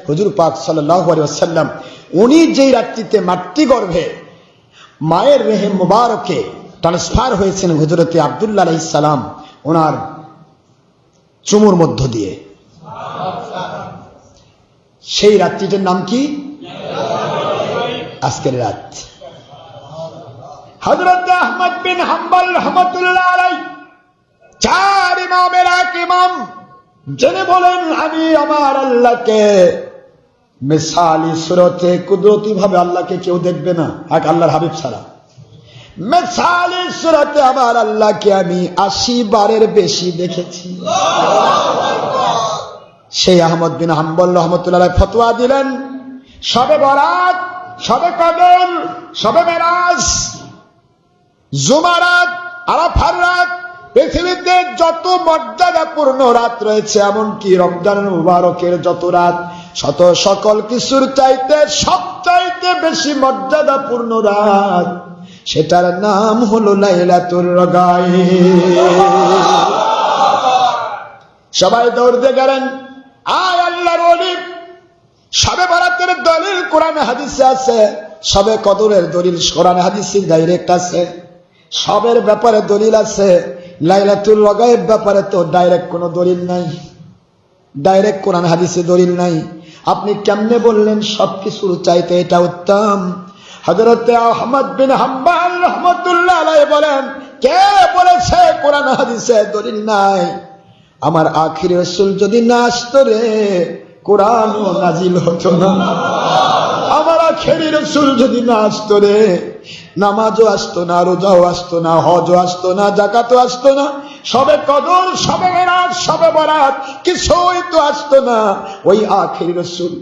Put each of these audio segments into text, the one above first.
হুজুর পাক সাল্লাল্লাহু আলাইহি ওয়াসাল্লাম উনি যেই রাত্রিতে মাতৃগর্ভে মায়ের রেহেম মুবারকে ট্রান্সফার হয়েছেন হযরতে আব্দুল্লাহ আলাইহিস সালাম ওনার চুমুর মধ্য দিয়ে, সেই রাত্রিটার নাম কি? আজকের রাত। হযরত আহমদ বিন হাম্বল রাহমাতুল্লাহ আলাইহি চার ইমামের এক ইমাম জেনে বলেন, আমি আমার আল্লাহকে মিসালি সুরতে কুদরতি ভাবে আল্লাহকে কেউ দেখবে না এক আল্লাহর হাবিব ছাড়া। মিসালি সুরতে আমার আল্লাহকে আমি 80 বারের বেশি দেখেছি। সেই আহমদ বিন হাম্বল রাহমাতুল্লাহ আলাইহি ফতোয়া দিলেন, শবে বরাত, শবে কদর, শবে মেরাজ, জুমারাত, আরাফার রাত, পৃথিবীতে যত মর্যাদাপূর্ণ রাত রয়েছে, এমনকি রমজানের মুবারকের যত রাত, শত সকল কিছুর চাইতে সবচাইতে বেশি মর্যাদাপূর্ণ রাত, সেটার নাম হলো লাইলাতুল গায়ব। সবাই দৌড় দিয়ে গেলেন, আয় আল্লাহর ওলি, শবে বরাতের দলিল কোরআনে হাদিসে আছে, শবে কদরের দলিল কোরআনে হাদিসে ডাইরেক্ট আছে, সবের ব্যাপারে দলিল আছে, লাইলাতুল গায়ব ব্যাপারে তো ডাইরেক্ট কোনো দলিল নাই, ডাইরেক্ট কোরআন হাদিসে দলিল নাই। আপনি কেমনে বললেন সবকিছুর চাইতে এটা উত্তম? হযরত আহমদ বিন হাম্বল রাহমাতুল্লাহ আলাইহি বলেন, কে বলেছে কোরআন হাদিসে দলিল নাই? আমার আখির রাসূল যদি না আসতো রে, কোরআনও নাজিল হতো না। আমার আখির রাসূল যদি না আসতো রে, নামাজও আসতো না, রোজাও আসতো না, হজও আসতো না, যাকাতও আসতো না, শবে কদর, শবে মেরাজ, শবে বরাত কিছুই তো আসতো না। ওই আখির রাসূল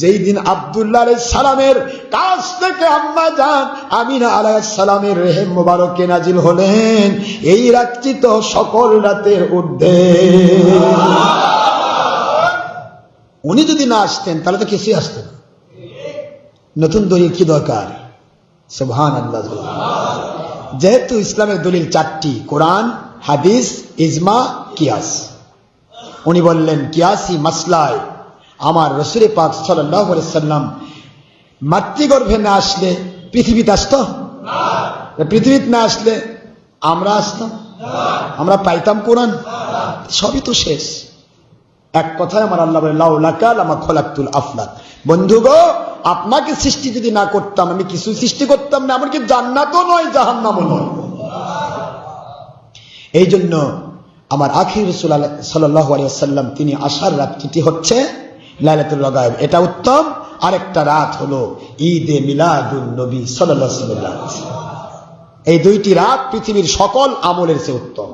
যেই দিন আব্দুল্লাহ আলাইহিস সালামের কাছ থেকে আম্মা জান আমিনা আলাইহিস সালামের রেহেম মুবারকে নাজিল হলেন, এই রাতটি তো সকল রাতের ঊর্ধ্বে। উনি যদি না আসতেন তাহলে তো কিছুই আসতো না। নতুন দলিল কি দরকার? সুবহানাল্লাহ। যেহেতু ইসলামের দলিল 4টি, কোরআন, হাদিস, ইজমা, কিয়াস। উনি বললেন কিয়াসি মাসলায় আমার রাসূল পাক সাল্লাল্লাহু আলাইহি ওয়াসাল্লাম মাতৃগর্ভে না আসলে পৃথিবীতে আসতো না? পৃথিবীতে না আসলে আমরা আসতাম? আমরা পাইতাম কোরআন? সবই তো শেষ। এক কথায় আমার আল্লাহ বলে, লাউলাকা লামা খলাকতুল আফলাক। বন্ধুগো, আপনাকে সৃষ্টি যদি না করতাম আমি কিছু সৃষ্টি করতাম না, এমনকি জান্নাতও নয়, জাহান্নামও নয়। এই জন্য আমার আখির রাসূল সাল্লাল্লাহু আলাইহি ওয়াসাল্লাম তিনি আসার রাতটি হচ্ছে লাইলাতুল গায়ব, এটা উত্তম। আরেকটা রাত হলো ঈদে মিলাদুন নবী সাল্লাল্লাহু আলাইহি ওয়াসাল্লাম। এই দুইটি রাত পৃথিবীর সকল আমলের চেয়ে উত্তম।